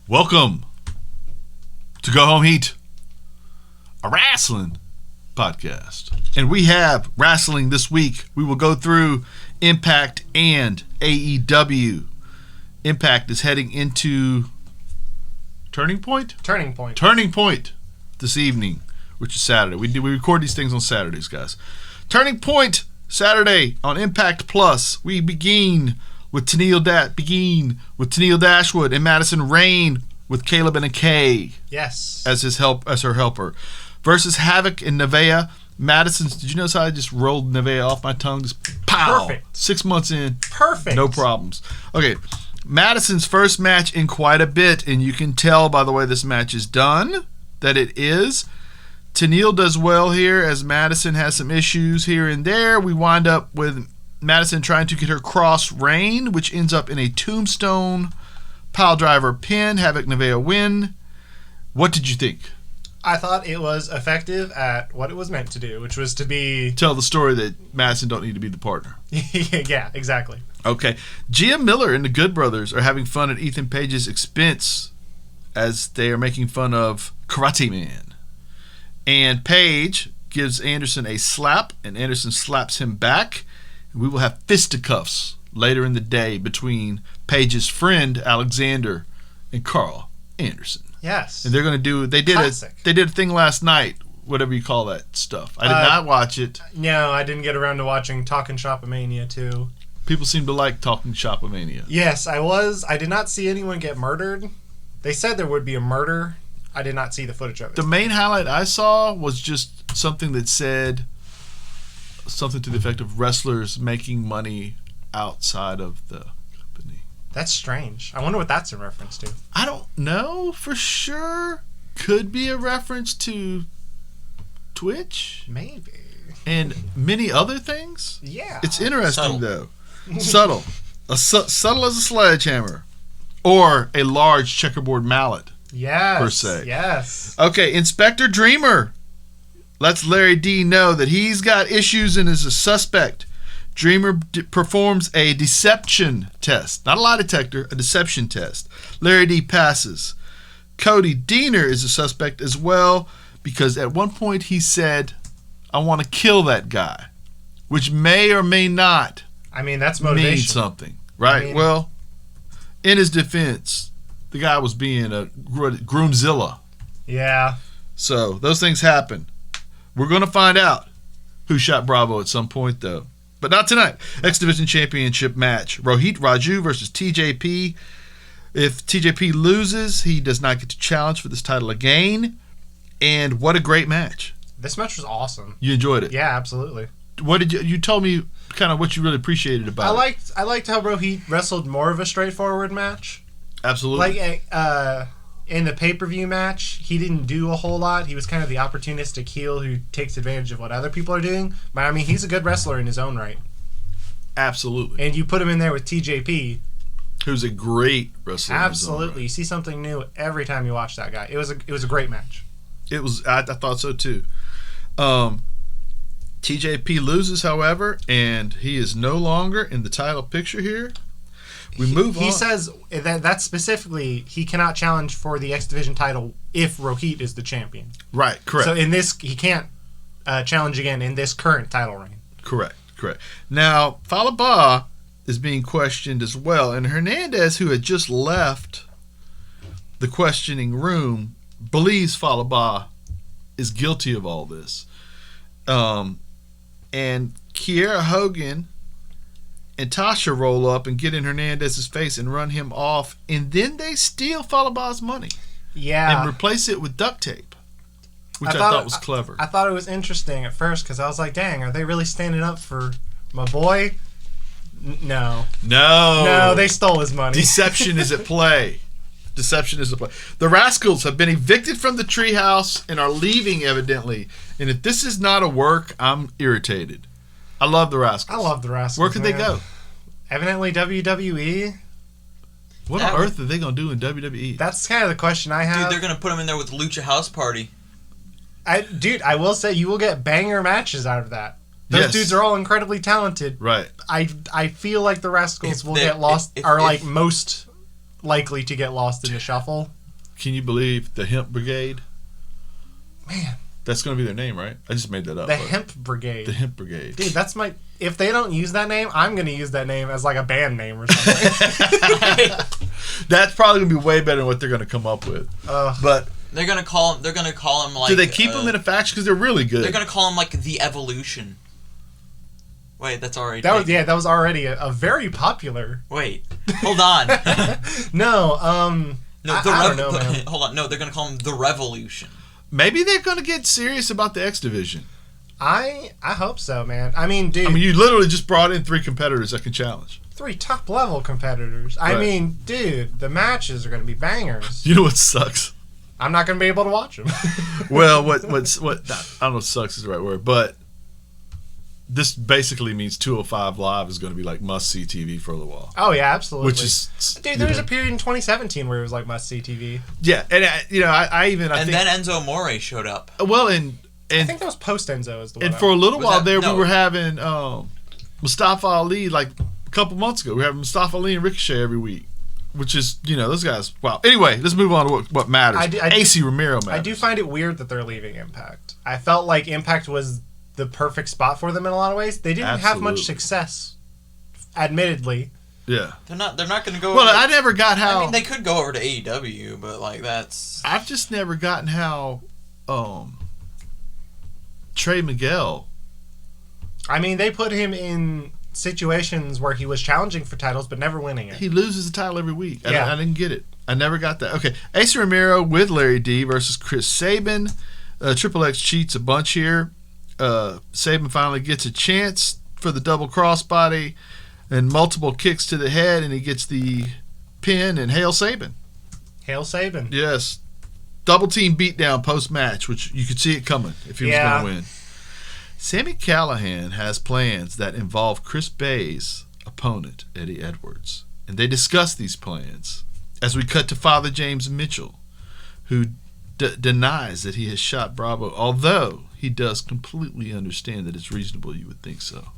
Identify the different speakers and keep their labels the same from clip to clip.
Speaker 1: Welcome to Go Home Heat, a wrestling podcast. And we have wrestling this week. We will go through Impact and AEW. Impact is heading into Turning Point this evening, which is Saturday. We record these things on Saturdays, guys. Turning Point Saturday on Impact Plus. We begin with Tennille Dashwood and Madison Rayne with Caleb and a K.
Speaker 2: Yes.
Speaker 1: As her helper. Versus Havoc and Nevaeh. Madison's, did you notice how I just rolled Nevaeh off my tongue? Just pow!
Speaker 2: Perfect.
Speaker 1: 6 months in.
Speaker 2: Perfect.
Speaker 1: No problems. Okay. Madison's first match in quite a bit, and you can tell by the way this match is done that it is. Tennille does well here as Madison has some issues here and there. We wind up with Madison trying to get her cross Rayne, which ends up in a tombstone piledriver pin. Havoc Nevaeh win. What did you think?
Speaker 2: I thought it was effective at what it was meant to do, which was to be...
Speaker 1: Tell the story that Madison don't need to be the partner.
Speaker 2: Yeah, exactly.
Speaker 1: Okay. Gia Miller and the Good Brothers are having fun at Ethan Page's expense as they are making fun of Karate Man. And Page gives Anderson a slap, and Anderson slaps him back. We will have fisticuffs later in the day between Page's friend Alexander and Carl Anderson.
Speaker 2: Yes.
Speaker 1: And they're going to do. They did a thing last night. Whatever you call that stuff. I did not watch it.
Speaker 2: No, I didn't get around to watching Talkin' Shopomania too.
Speaker 1: People seem to like Talking Shopomania.
Speaker 2: Yes, I did not see anyone get murdered. They said there would be a murder. I did not see the footage of it.
Speaker 1: The main highlight I saw was just something that said something to the effect of wrestlers making money outside of the company.
Speaker 2: That's strange. I wonder what that's a reference to.
Speaker 1: I don't know for sure. Could be a reference to Twitch.
Speaker 2: Maybe.
Speaker 1: And many other things.
Speaker 2: Yeah.
Speaker 1: It's interesting, though. Subtle. Subtle as a sledgehammer. Or a large checkerboard mallet.
Speaker 2: Yes.
Speaker 1: Per se.
Speaker 2: Yes.
Speaker 1: Okay, Inspector Dreamer lets Larry D know that he's got issues and is a suspect. Dreamer performs a deception test. Not a lie detector, a deception test. Larry D passes. Cody Deaner is a suspect as well because at one point he said, I want to kill that guy, which may or may not
Speaker 2: that's motivation.
Speaker 1: Mean something. Right? Well, in his defense, the guy was being a groomzilla.
Speaker 2: Yeah.
Speaker 1: So those things happen. We're going to find out who shot Bravo at some point, though. But not tonight. X Division Championship match. Rohit Raju versus TJP. If TJP loses, he does not get to challenge for this title again. And what a great match.
Speaker 2: This match was awesome.
Speaker 1: You enjoyed it?
Speaker 2: Yeah, absolutely.
Speaker 1: What did you told me kind of what you really appreciated about it.
Speaker 2: I liked how Rohit wrestled more of a straightforward match.
Speaker 1: Absolutely.
Speaker 2: Like in the pay-per-view match, he didn't do a whole lot. He was kind of the opportunistic heel who takes advantage of what other people are doing. But he's a good wrestler in his own right.
Speaker 1: Absolutely.
Speaker 2: And you put him in there with TJP,
Speaker 1: who's a great wrestler.
Speaker 2: Absolutely. You see something new every time you watch that guy. It was a great match.
Speaker 1: It was. I thought so too. TJP loses, however, and he is no longer in the title picture here. We move on.
Speaker 2: He says that specifically he cannot challenge for the X Division title if Rohit is the champion.
Speaker 1: Right, correct.
Speaker 2: So in this, he can't challenge again in this current title reign.
Speaker 1: Correct. Now, Falaba is being questioned as well, and Hernandez, who had just left the questioning room, believes Falaba is guilty of all this. And Kiera Hogan and Tasha roll up and get in Hernandez's face and run him off, and then they steal Falaba's money.
Speaker 2: Yeah.
Speaker 1: And replace it with duct tape, which I thought was clever.
Speaker 2: I thought it was interesting at first because I was like, dang, are they really standing up for my boy? No. They stole his money.
Speaker 1: Deception is at play. The Rascals have been evicted from the treehouse and are leaving, evidently. And if this is not a work, I'm irritated. I love the Rascals. Where could they go?
Speaker 2: Evidently WWE.
Speaker 1: What on earth are they going to do in WWE?
Speaker 2: That's kind of the question I have.
Speaker 3: Dude, they're going to put them in there with the Lucha House Party.
Speaker 2: I will say you will get banger matches out of that. Those dudes are all incredibly talented.
Speaker 1: Right.
Speaker 2: I feel like the Rascals will get lost, most likely to get lost in the shuffle.
Speaker 1: Can you believe the Hemp Brigade?
Speaker 2: Man.
Speaker 1: That's going to be their name, right? I just made that up.
Speaker 2: The Hemp Brigade.
Speaker 1: The Hemp Brigade.
Speaker 2: Dude, that's my... If they don't use that name, I'm going to use that name as like a band name or something.
Speaker 1: That's probably going to be way better than what they're going to come up with. But
Speaker 3: they're going to call him like...
Speaker 1: do they keep them in a faction? Because they're really good.
Speaker 3: They're going to call him like the Evolution. Wait, that's already...
Speaker 2: That was already a very popular...
Speaker 3: Wait, hold on.
Speaker 2: No,
Speaker 3: No,
Speaker 2: I don't know, man.
Speaker 3: Hold on. No, they're going to call him the Revolution.
Speaker 1: Maybe they're going to get serious about the X Division.
Speaker 2: I hope so, man. I mean, dude.
Speaker 1: I mean, you literally just brought in 3 competitors that can challenge.
Speaker 2: 3 top-level competitors. I mean, dude, the matches are going to be bangers.
Speaker 1: You know what sucks?
Speaker 2: I'm not going to be able to watch them.
Speaker 1: Well, what I don't know if sucks is the right word, but this basically means 205 Live is going to be like must-see TV for a little while.
Speaker 2: Oh, yeah, absolutely.
Speaker 1: Which is...
Speaker 2: Dude, there was a period in 2017 where it was like must-see TV.
Speaker 1: Yeah, and I think...
Speaker 3: then Enzo Amore showed up.
Speaker 1: Well, and
Speaker 2: I think that was post-Enzo is the one.
Speaker 1: And for a little while there,
Speaker 3: no.
Speaker 1: we were having Mustafa Ali, like a couple months ago. We were having Mustafa Ali and Ricochet every week, which is, those guys, wow. Anyway, let's move on to what matters. AC Romero matters.
Speaker 2: I do find it weird that they're leaving Impact. I felt like Impact was the perfect spot for them in a lot of ways. They didn't have much success, admittedly.
Speaker 1: Yeah.
Speaker 3: They're not going to go
Speaker 1: Well,
Speaker 3: over...
Speaker 1: I never got how...
Speaker 3: I mean, they could go over to AEW, but, like, that's...
Speaker 1: I've just never gotten how... Trey Miguel.
Speaker 2: I mean, they put him in situations where he was challenging for titles but never winning it.
Speaker 1: He loses the title every week.
Speaker 2: Yeah.
Speaker 1: I didn't get it. I never got that. Okay, Ace Romero with Larry D versus Chris Sabin. Triple X cheats a bunch here. Sabin finally gets a chance for the double crossbody and multiple kicks to the head, and he gets the pin, and Hail Sabin.
Speaker 2: Hail Sabin.
Speaker 1: Yes. Double team beatdown post-match, which you could see it coming if he was going to win. Sami Callihan has plans that involve Chris Bay's opponent, Eddie Edwards. And they discuss these plans as we cut to Father James Mitchell, who denies that he has shot Bravo, although he does completely understand that it's reasonable you would think so.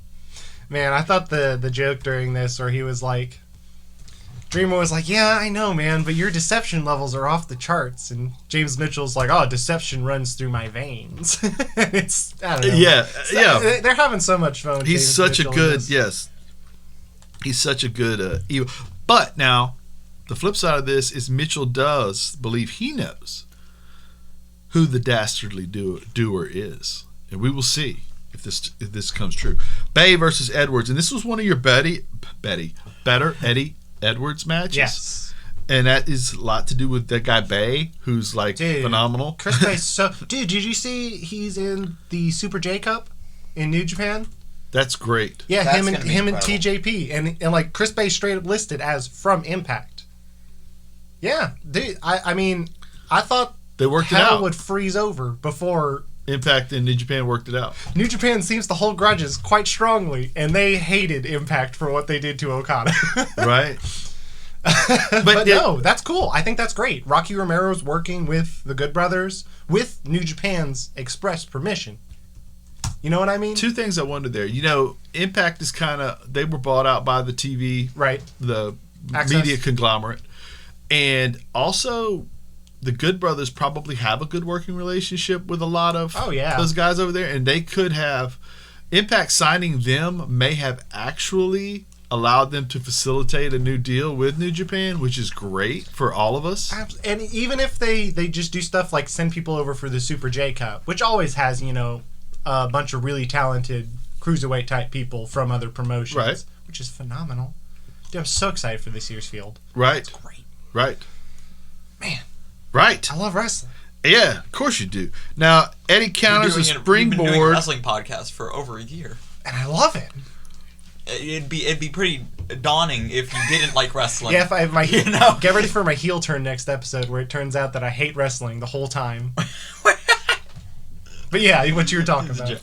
Speaker 2: Man, I thought the joke during this where he was like, Dreamer was like, yeah, I know, man, but your deception levels are off the charts. And James Mitchell's like, oh, deception runs through my veins. It's, I don't know.
Speaker 1: Yeah.
Speaker 2: They're having so much fun.
Speaker 1: He's
Speaker 2: James
Speaker 1: such
Speaker 2: Mitchell
Speaker 1: a good, yes. He's such a good evil. But now, the flip side of this is Mitchell does believe he knows who the dastardly doer is. And we will see if this comes true. Bay versus Edwards. And this was one of your better Eddie Edwards matches.
Speaker 2: Yes.
Speaker 1: And that is a lot to do with that guy Bay, who's like phenomenal.
Speaker 2: Chris Bay's so... Dude, did you see he's in the Super J Cup in New Japan?
Speaker 1: That's great.
Speaker 2: Yeah,
Speaker 3: That's
Speaker 2: him and
Speaker 3: incredible.
Speaker 2: TJP. And like Chris Bay straight up listed as from Impact. Yeah. Dude, I mean, I thought
Speaker 1: They worked it
Speaker 2: hell
Speaker 1: out.
Speaker 2: would freeze over before...
Speaker 1: Impact and New Japan worked it out.
Speaker 2: New Japan seems to hold grudges quite strongly, and they hated Impact for what they did to Okada.
Speaker 1: Right?
Speaker 2: But no, that's cool. I think that's great. Rocky Romero's working with the Good Brothers with New Japan's express permission. You know what I mean?
Speaker 1: Two things I wondered there. Impact is kind of... They were bought out by the TV...
Speaker 2: Right.
Speaker 1: The
Speaker 2: Access.
Speaker 1: media conglomerate. And also... The Good Brothers probably have a good working relationship with a lot of those guys over there, and they could have Impact signing them may have actually allowed them to facilitate a new deal with New Japan, which is great for all of us.
Speaker 2: And even if they just do stuff like send people over for the Super J Cup, which always has, a bunch of really talented cruiserweight type people from other promotions,
Speaker 1: right?
Speaker 2: Which is phenomenal. Dude, I'm so excited for this year's field.
Speaker 1: Right.
Speaker 2: It's great.
Speaker 1: Right.
Speaker 2: Man.
Speaker 1: Right.
Speaker 2: I love wrestling.
Speaker 1: Yeah, of course you do. Now, Eddie counters a
Speaker 3: You've been doing a
Speaker 1: springboard.
Speaker 3: wrestling podcast for over a year.
Speaker 2: And I love it.
Speaker 3: It'd be pretty daunting if you didn't like wrestling.
Speaker 2: Yeah, get ready for my heel turn next episode where it turns out that I hate wrestling the whole time. But yeah, what you were talking about.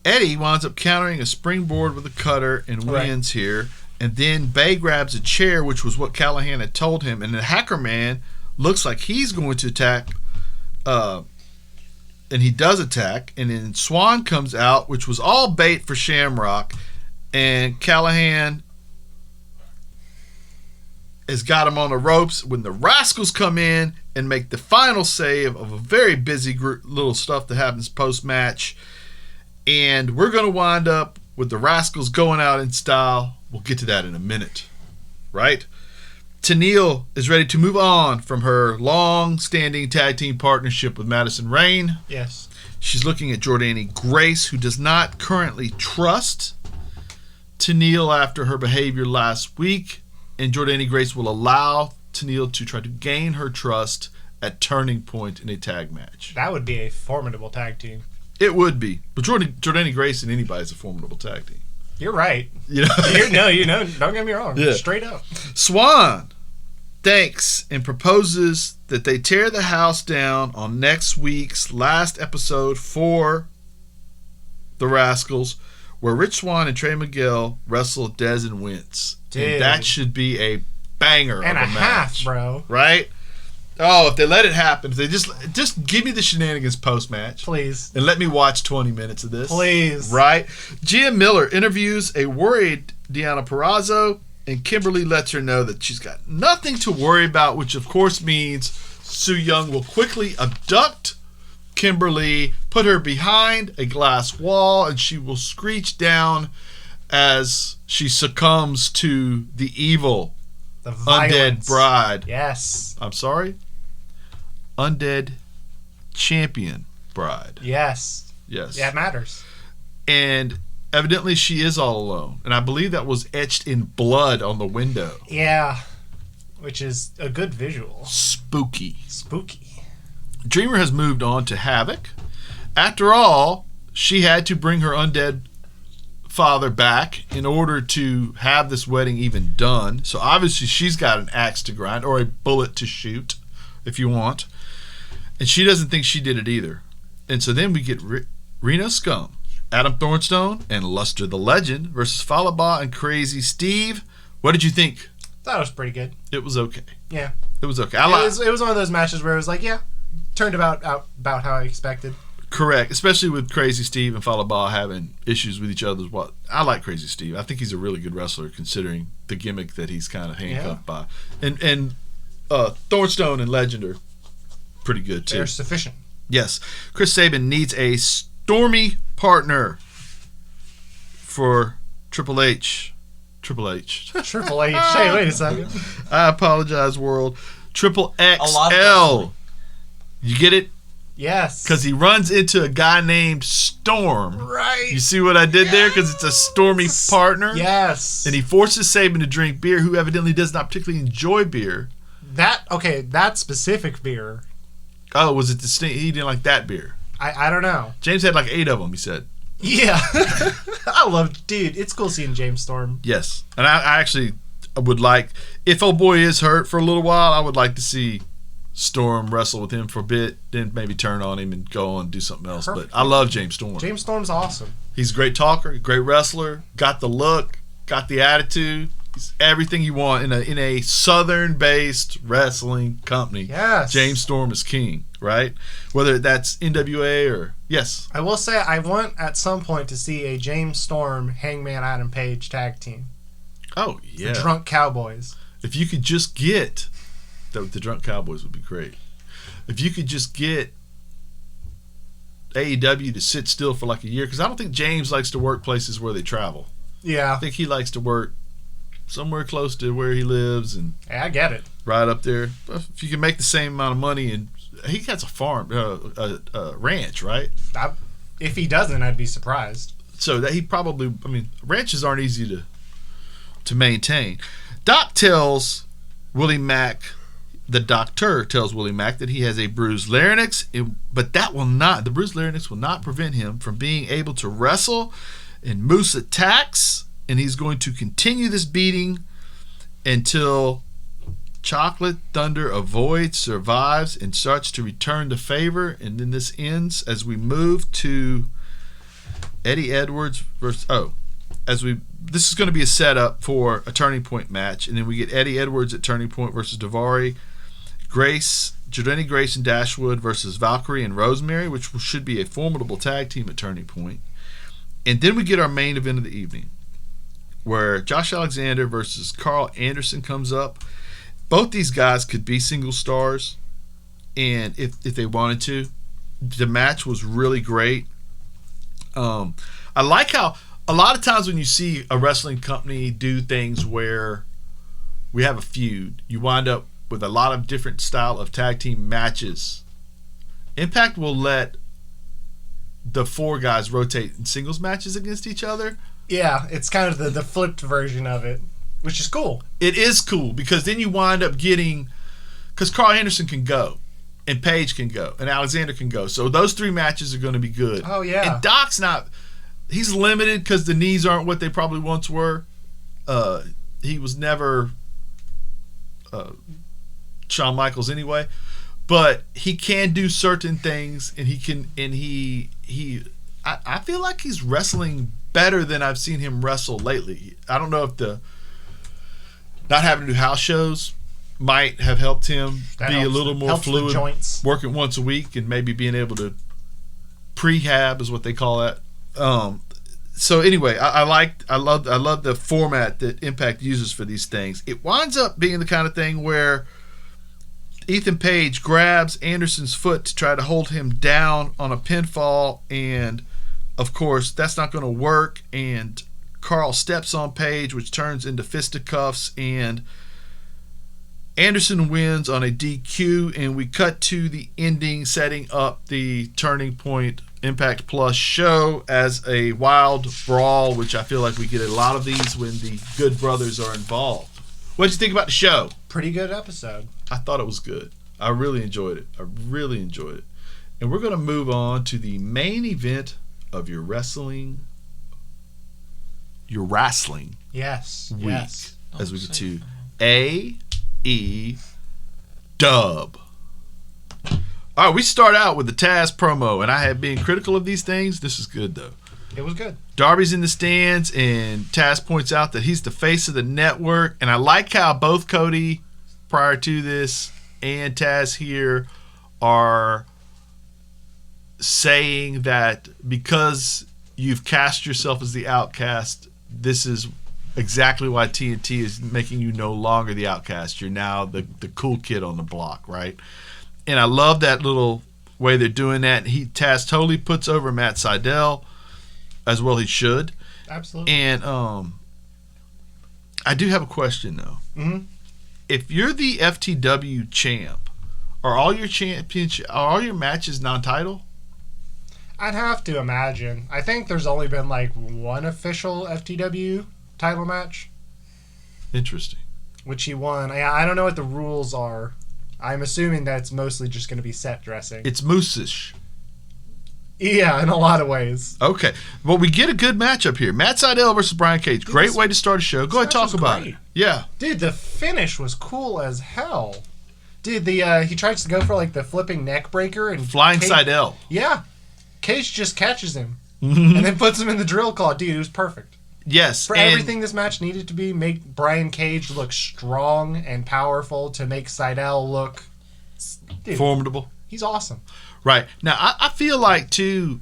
Speaker 1: Eddie winds up countering a springboard with a cutter and wins here. And then Bay grabs a chair, which was what Callahan had told him. And the Hacker Man looks like he's going to attack. And he does attack. And then Swan comes out, which was all bait for Shamrock. And Callahan has got him on the ropes when the Rascals come in and make the final save of a very busy little stuff that happens post-match. And we're going to wind up with the Rascals going out in style. We'll get to that in a minute, right? Tenille is ready to move on from her long-standing tag team partnership with Madison Rayne.
Speaker 2: Yes.
Speaker 1: She's looking at Jordani Grace, who does not currently trust Tenille after her behavior last week. And Jordani Grace will allow Tenille to try to gain her trust at Turning Point in a tag match.
Speaker 2: That would be a formidable tag team.
Speaker 1: It would be. But Jordani Grace and anybody is a formidable tag team.
Speaker 2: You're right.
Speaker 1: You know?
Speaker 2: Don't get me wrong.
Speaker 1: Yeah.
Speaker 2: Straight up.
Speaker 1: Swan thanks and proposes that they tear the house down on next week's last episode for the Rascals, where Rich Swann and Trey Miguel wrestle Dez and Wentz.
Speaker 2: Dude.
Speaker 1: And that should be a banger
Speaker 2: And
Speaker 1: of
Speaker 2: a
Speaker 1: a match.
Speaker 2: half, bro.
Speaker 1: Right? Oh, if they let it happen, if they just give me the shenanigans post-match.
Speaker 2: Please.
Speaker 1: And let me watch 20 minutes of this.
Speaker 2: Please.
Speaker 1: Right? Gia Miller interviews a worried Deonna Purrazzo, and Kimberly lets her know that she's got nothing to worry about, which of course means Su Yung will quickly abduct Kimberly, put her behind a glass wall, and she will screech down as she succumbs to the evil
Speaker 2: The
Speaker 1: undead
Speaker 2: violence.
Speaker 1: bride.
Speaker 2: Yes.
Speaker 1: I'm sorry? Undead champion bride.
Speaker 2: Yes.
Speaker 1: Yes.
Speaker 2: Yeah, it matters.
Speaker 1: And evidently she is all alone. And I believe that was etched in blood on the window.
Speaker 2: Yeah. Which is a good visual.
Speaker 1: Spooky.
Speaker 2: Spooky.
Speaker 1: Dreamer has moved on to Havoc. After all, she had to bring her undead father back in order to have this wedding even done. So obviously she's got an axe to grind, or a bullet to shoot, if you want. And she doesn't think she did it either. And so then we get Reno Scum, Adam Thornstone, and Luster the Legend versus Falaba and Crazy Steve. What did you think?
Speaker 2: That was pretty good.
Speaker 1: It was okay.
Speaker 2: Yeah.
Speaker 1: It was okay.
Speaker 2: It was one of those matches where it was like, yeah, turned about how I expected.
Speaker 1: Correct, especially with Crazy Steve and Falaba having issues with each other. What I like Crazy Steve. I think he's a really good wrestler considering the gimmick that he's kind of handcuffed by. And Thornstone and Legend are pretty good too.
Speaker 2: They're sufficient.
Speaker 1: Yes, Chris Sabin needs a stormy partner for Triple H. Triple H.
Speaker 2: Triple H. Hey, wait a second.
Speaker 1: I apologize, world. Triple
Speaker 3: lot of
Speaker 1: XL. You get it?
Speaker 2: Yes.
Speaker 1: Because he runs into a guy named Storm.
Speaker 2: Right.
Speaker 1: You see what I did there? Because it's a stormy partner.
Speaker 2: Yes.
Speaker 1: And he forces Sabin to drink beer, who evidently does not particularly enjoy beer.
Speaker 2: That specific beer.
Speaker 1: Oh, was it the he didn't like that beer?
Speaker 2: I don't know.
Speaker 1: James had like 8 of them, he said.
Speaker 2: Yeah. I love, dude, it's cool seeing James Storm.
Speaker 1: Yes. And I actually would like, if old boy is hurt for a little while, I would like to see Storm wrestle with him for a bit, then maybe turn on him and go on and do something else.
Speaker 2: Perfect.
Speaker 1: But I love James Storm.
Speaker 2: James Storm's awesome.
Speaker 1: He's a great talker, great wrestler, got the look, got the attitude. He's everything you want in a Southern-based wrestling company.
Speaker 2: Yes.
Speaker 1: James Storm is king, right? Whether that's NWA or yes.
Speaker 2: I will say I want at some point to see a James Storm Hangman Adam Page tag team.
Speaker 1: Oh yeah.
Speaker 2: The Drunk Cowboys.
Speaker 1: If you could just get the Drunk Cowboys would be great. If you could just get AEW to sit still for like a year, because I don't think James likes to work places where they travel.
Speaker 2: Yeah.
Speaker 1: I think he likes to work somewhere close to where he lives and
Speaker 2: Hey, I get it.
Speaker 1: right up there. If you can make the same amount of money, and he has a farm, a ranch, right?
Speaker 2: If he doesn't, I'd be surprised.
Speaker 1: So that he probably, ranches aren't easy to maintain. Doc tells Willie Mack, the doctor tells Willie Mack that he has a bruised larynx, but the bruised larynx will not prevent him from being able to wrestle in Moose attacks, and he's going to continue this beating until Chocolate Thunder avoids, survives, and starts to return the favor. And then this ends as we move to Eddie Edwards versus this is going to be a setup for a Turning Point match, and then we get Eddie Edwards at Turning Point versus Daivari, Jordani Grace and Dashwood versus Valkyrie and Rosemary, which should be a formidable tag team at Turning Point. And then we get our main event of the evening, where Josh Alexander versus Carl Anderson comes up. both these guys could be single stars, and if they wanted to, the match was really great. I like how a lot of times when you see a wrestling company do things where we have a feud, you wind up with a lot of different style of tag team matches. Impact will let the 4 guys rotate in singles matches against each other.
Speaker 2: Yeah, it's kind of the flipped version of it, which is cool.
Speaker 1: It is cool because then you wind up getting, because Carl Anderson can go, and Paige can go, and Alexander can go. So those 3 matches are going to be good.
Speaker 2: Oh, yeah.
Speaker 1: And Doc's not, he's limited because the knees aren't what they probably once were. He was never Shawn Michaels anyway, but he can do certain things, and I feel like he's wrestling better than I've seen him wrestle lately. I don't know if not having to do house shows might have helped him be a little more fluid, working once a week and maybe being able to prehab is what they call that. So anyway, I love the format that Impact uses for these things. It winds up being the kind of thing where Ethan Page grabs Anderson's foot to try to hold him down on a pinfall, and of course that's not going to work, and Carl steps on Page, which turns into fisticuffs, and Anderson wins on a DQ, and we cut to the ending, setting up the Turning Point Impact Plus show as a wild brawl, which I feel like we get a lot of these when the Good Brothers are involved. What did you think about the show?
Speaker 2: Pretty good episode.
Speaker 1: I thought it was good. I really enjoyed it. And we're going to move on to the main event of your wrestling
Speaker 2: yes
Speaker 1: week,
Speaker 2: yes
Speaker 1: as we get to AEW. All right, we start out with the Taz promo, and I have been critical of these things. This is good, though.
Speaker 2: It was good.
Speaker 1: Darby's in the stands, and Taz points out that he's the face of the network, and I like how both Cody, prior to this, and Taz here are saying that because you've cast yourself as the outcast, this is exactly why TNT is making you no longer the outcast. You're now the cool kid on the block, right? And I love that little way they're doing that. Taz totally puts over Matt Sydal, as well he should.
Speaker 2: Absolutely.
Speaker 1: And I do have a question, though.
Speaker 2: Mm-hmm.
Speaker 1: If you're the FTW champ, are all your matches non-title?
Speaker 2: I'd have to imagine. I think there's only been like one official FTW title match,
Speaker 1: Interesting.
Speaker 2: which he won. I don't know what the rules are. I'm assuming that it's mostly just going to be set dressing.
Speaker 1: It's moose-ish.
Speaker 2: Yeah, in a lot of ways.
Speaker 1: Okay. Well, we get a good matchup here. Matt Sydal versus Brian Cage.
Speaker 2: Dude,
Speaker 1: Great way to start a show. Go ahead, talk about it. Yeah.
Speaker 2: Dude, the finish was cool as hell. Dude, he tries to go for like the flipping neck breaker and
Speaker 1: Flying
Speaker 2: Cage,
Speaker 1: Sydal.
Speaker 2: Yeah. Cage just catches him and then puts him in the drill claw. Dude, it was perfect.
Speaker 1: Yes.
Speaker 2: For everything this match needed to be, make Brian Cage look strong and powerful to make Sydal look... Dude,
Speaker 1: formidable.
Speaker 2: He's awesome.
Speaker 1: Right. Now, I feel like, too,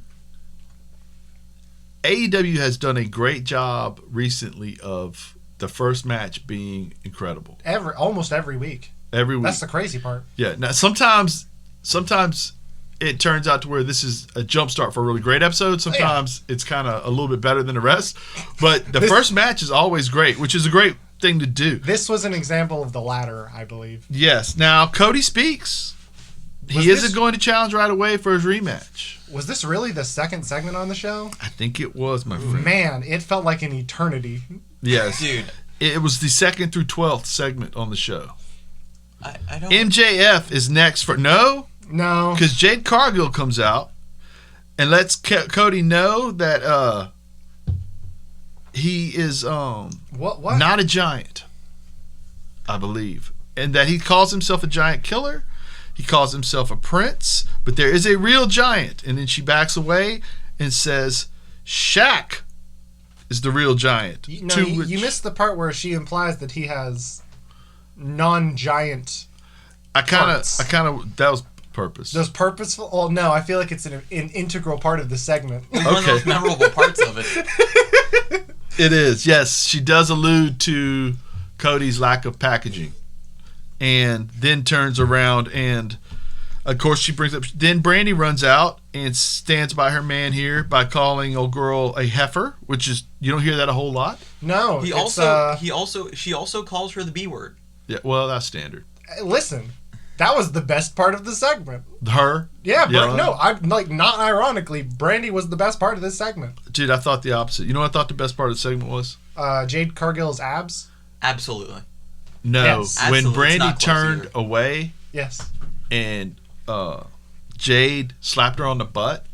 Speaker 1: AEW has done a great job recently of the first match being incredible.
Speaker 2: Almost every week.
Speaker 1: Every week.
Speaker 2: That's the crazy part.
Speaker 1: Yeah. Now, sometimes it turns out to where this is a jumpstart for a really great episode. Sometimes it's kind of a little bit better than the rest. But the first match is always great, which is a great thing to do.
Speaker 2: This was an example of the latter, I believe.
Speaker 1: Yes. Now, Cody speaks. He isn't going to challenge right away for his rematch.
Speaker 2: Was this really the second segment on the show?
Speaker 1: I think it was, my friend.
Speaker 2: Man, it felt like an eternity.
Speaker 1: Yes.
Speaker 3: Dude.
Speaker 1: It was the 2nd through 12th segment on the show.
Speaker 3: I don't...
Speaker 1: MJF is next for... No?
Speaker 2: No.
Speaker 1: Because Jade Cargill comes out and lets Cody know that he is
Speaker 2: What?
Speaker 1: not a giant, I believe. And that he calls himself a giant killer. He calls himself a prince. But there is a real giant. And then she backs away and says, Shaq is the real giant.
Speaker 2: No, you missed the part where she implies that he has non-giant parts.
Speaker 1: That was purpose.
Speaker 2: Those purposeful? Oh, no, I feel like it's an integral part of the segment.
Speaker 3: One of those memorable parts of it.
Speaker 1: It is, yes. She does allude to Cody's lack of packaging. and then turns around and, of course, she brings up. Then Brandy runs out and stands by her man here by calling old girl a heifer, which is you don't hear that a whole lot.
Speaker 2: No,
Speaker 3: She also calls her the B word.
Speaker 1: Yeah, well, that's standard.
Speaker 2: Listen, that was the best part of the segment.
Speaker 1: Her,
Speaker 2: Yeah,
Speaker 1: Yeah.
Speaker 2: no, I'm like not ironically, Brandy was the best part of this segment.
Speaker 1: dude, I thought the opposite. You know what I thought the best part of the segment was?
Speaker 2: Jade Cargill's abs.
Speaker 3: Absolutely.
Speaker 1: No,
Speaker 2: Yes.
Speaker 1: when
Speaker 3: Absolutely, it's
Speaker 1: Brandy
Speaker 3: not close
Speaker 1: turned
Speaker 3: either.
Speaker 1: away
Speaker 2: Yes.
Speaker 1: and Jade slapped her on the butt.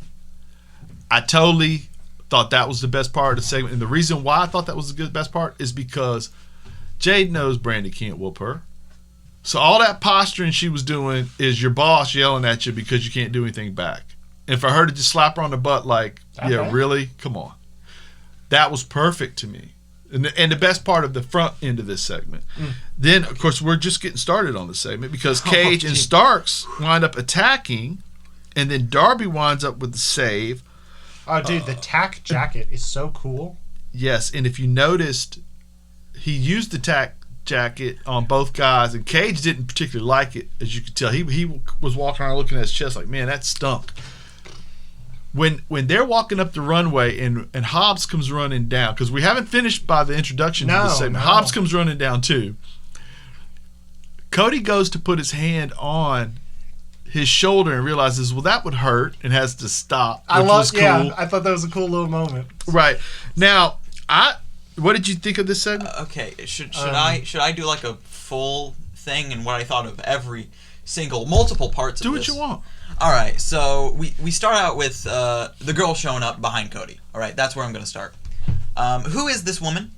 Speaker 1: I totally thought that was the best part of the segment, and the reason why I thought that was the best part is because Jade knows Brandy can't whoop her. So all that posturing she was doing is your boss yelling at you because you can't do anything back. And for her to just slap her on the butt like, yeah,
Speaker 2: Okay.
Speaker 1: really? Come on. That was perfect to me. And the best part of the front end of this segment. Then, of course, we're just getting started on the segment because Cage and
Speaker 2: gee.
Speaker 1: Starks wind up attacking, and then Darby winds up with the save.
Speaker 2: Oh, dude, the tack jacket is so cool.
Speaker 1: Yes, and if you noticed, he used the tack jacket on both guys, and Cage didn't particularly like it, as you could tell. He was walking around looking at his chest like, man, that stunk. When they're walking up the runway and Hobbs comes running down, because we haven't finished by the introduction to
Speaker 2: No,
Speaker 1: this segment.
Speaker 2: no.
Speaker 1: Hobbs comes running down too. Cody goes to put his hand on his shoulder and realizes, well, that would hurt, and has to stop, which was cool.
Speaker 2: Yeah, I thought that was a cool little moment.
Speaker 1: Right. Now, what did you think of this segment?
Speaker 3: Okay, should I do like a full thing and what I thought of every single multiple parts
Speaker 1: Do
Speaker 3: of
Speaker 1: what
Speaker 3: this?
Speaker 1: you want.
Speaker 3: All right, so we start out with the girl showing up behind Cody. All right, that's where I'm going to start. Who is this woman?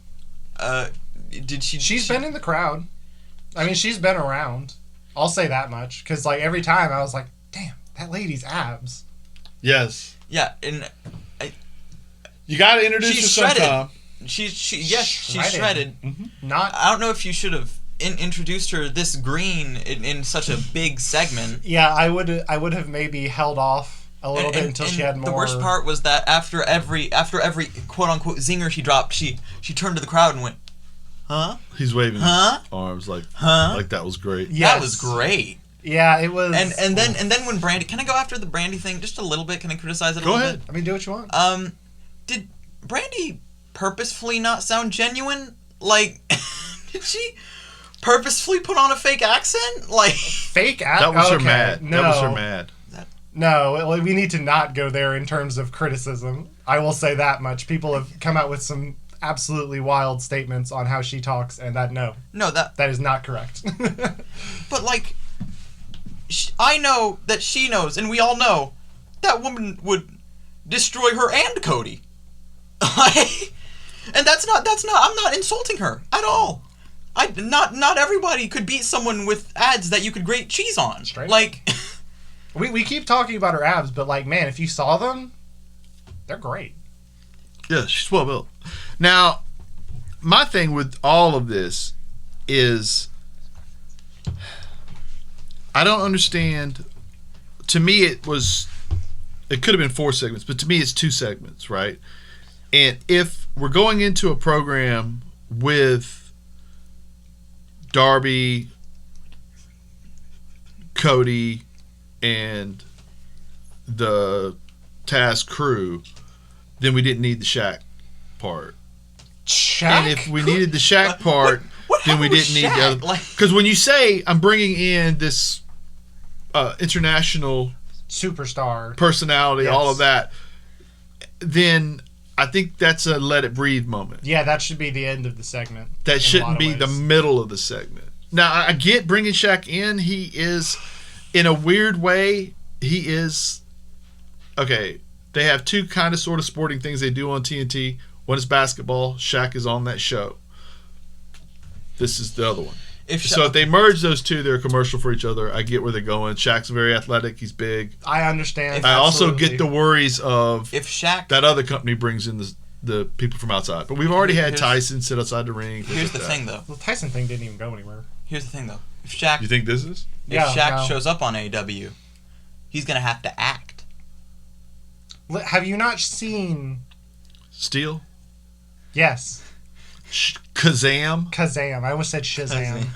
Speaker 2: She's been in the crowd. I mean, she's been around. I'll say that much. Because, like, every time I was like, damn, that lady's abs.
Speaker 1: Yes.
Speaker 3: Yeah, and
Speaker 1: You got to introduce
Speaker 3: she's
Speaker 1: her
Speaker 3: shredded.
Speaker 1: sometime.
Speaker 3: She's
Speaker 2: Shredded.
Speaker 3: shredded.
Speaker 2: Not...
Speaker 3: I don't know if you should have introduced her this green in such a big segment.
Speaker 2: Yeah, I would have maybe held off a little bit until she had more...
Speaker 3: The worst part was that after every quote unquote zinger she dropped, she turned to the crowd and went, "Huh?"
Speaker 1: He's waving
Speaker 3: Huh?
Speaker 1: his arms like,
Speaker 3: Huh?
Speaker 1: like that was great.
Speaker 2: Yes.
Speaker 3: That was great.
Speaker 2: Yeah, it was...
Speaker 3: And then when Brandy, can I go after the Brandy thing just a little bit? Can I criticize it a
Speaker 1: Go
Speaker 3: little
Speaker 1: ahead.
Speaker 2: I mean, do what you want.
Speaker 3: bit? Did Brandy purposefully not sound genuine? Like, did she purposefully put on a fake accent? Like,
Speaker 2: Fake
Speaker 1: That was her
Speaker 2: okay,
Speaker 1: mad.
Speaker 2: No.
Speaker 1: That was her mad.
Speaker 2: No, we need to not go there in terms of criticism. I will say that much. People have come out with some absolutely wild statements on how she talks, and
Speaker 3: no,
Speaker 2: that is not correct.
Speaker 3: but like, I know that she knows, and we all know that woman would destroy her and Cody. And that's not. I'm not insulting her at all. Not everybody could beat someone with ads that you could grate cheese on.
Speaker 2: Straight.
Speaker 3: Like,
Speaker 2: we keep talking about her abs, but like, man, if you saw them, they're great.
Speaker 1: Yeah, she's well built. Now, my thing with all of this is I don't understand. To me, it could have been 4 segments, but to me, it's 2 segments, right? And if we're going into a program with Darby, Cody, and the Taz crew, then we didn't need the Shaq part.
Speaker 2: Shaq?
Speaker 1: And if we needed the Shaq part,
Speaker 3: what
Speaker 1: then we
Speaker 3: happened with
Speaker 1: didn't need the
Speaker 3: Shaq?
Speaker 1: other.
Speaker 3: Like-
Speaker 1: Because when you say I'm bringing in this international
Speaker 2: Superstar.
Speaker 1: personality,
Speaker 2: Yes.
Speaker 1: all of that, then I think that's a let it breathe moment.
Speaker 2: Yeah, that should be the end of the segment. in a
Speaker 1: That
Speaker 2: lot
Speaker 1: shouldn't
Speaker 2: of
Speaker 1: be the
Speaker 2: ways.
Speaker 1: middle of the segment. Now, I get bringing Shaq in. He is, in a weird way, he is, okay, they have 2 kind of sort of sporting things they do on TNT. One is basketball. Shaq is on that show. This is the other one. So if they merge those 2, they're a commercial for each other. I get where they're going. Shaq's very athletic. He's big.
Speaker 2: I understand.
Speaker 1: I also
Speaker 2: absolutely.
Speaker 1: get the worries of
Speaker 3: if Shaq,
Speaker 1: that other company brings in the people from outside. But we've already had
Speaker 3: Here's-
Speaker 1: Tyson sit outside the ring.
Speaker 3: here's the thing though.
Speaker 2: The Tyson thing didn't even go anywhere.
Speaker 3: Here's the thing though. If Shaq,
Speaker 1: You think this is?
Speaker 3: if Shaq
Speaker 2: no.
Speaker 3: shows up on AEW, he's gonna have to act.
Speaker 2: Have you not seen...
Speaker 1: Steel?
Speaker 2: Yes.
Speaker 1: Kazam?
Speaker 2: Kazam. I almost said Shazam.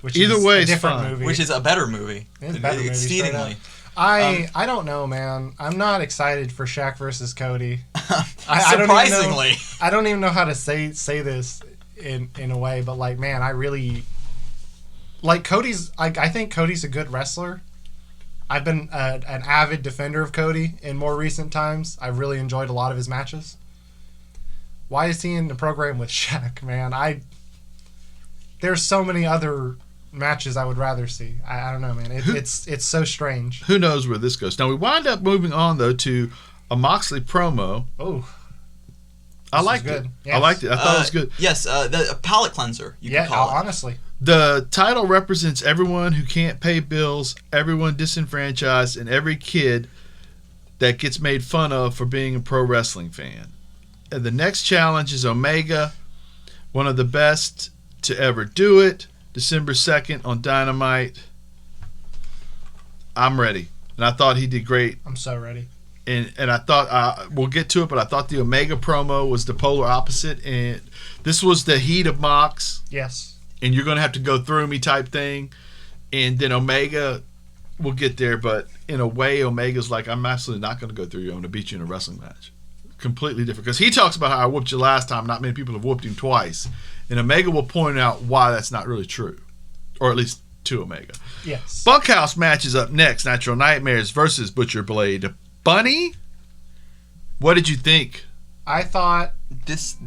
Speaker 2: which
Speaker 1: Either
Speaker 2: is
Speaker 1: way
Speaker 2: a
Speaker 1: is
Speaker 2: different
Speaker 1: fine.
Speaker 2: movie.
Speaker 3: Which is a better movie.
Speaker 2: It is a better movie, straight
Speaker 3: Exceedingly.
Speaker 2: I don't know, man. I'm not excited for Shaq versus Cody.
Speaker 3: Surprisingly.
Speaker 2: I don't even know how to say this in a way, but like, man, I really like Cody's. I think Cody's a good wrestler. I've been an avid defender of Cody in more recent times. I've really enjoyed a lot of his matches. Why is he in the program with Shaq, man? There's so many other matches I would rather see. I don't know, man. It's so strange.
Speaker 1: Who knows where this goes? Now we wind up moving on though to a Moxley promo.
Speaker 2: Oh,
Speaker 1: I liked it.
Speaker 2: Yes.
Speaker 1: I liked it. I thought it was good.
Speaker 3: Yes, the palate cleanser. You could call it.
Speaker 2: Honestly.
Speaker 1: The title represents everyone who can't pay bills, everyone disenfranchised, and every kid that gets made fun of for being a pro wrestling fan. And the next challenge is Omega, one of the best to ever do it. December 2nd on Dynamite. I'm ready. And I thought he did great.
Speaker 2: I'm so ready.
Speaker 1: And I thought, we'll get to it, but I thought the Omega promo was the polar opposite. And this was the heat of Mox.
Speaker 2: Yes.
Speaker 1: And you're going to have to go through me type thing. And then Omega, we'll get there. But in a way, Omega's like, I'm absolutely not going to go through you. I'm going to beat you in a wrestling match. Completely different. Because he talks about how I whooped you last time. Not many people have whooped him twice. And Omega will point out why that's not really true. Or at least to Omega.
Speaker 2: Yes.
Speaker 1: Bunkhouse match is up next. Natural Nightmares versus Butcher Blade. Bunny, what did you think?
Speaker 2: I thought
Speaker 3: This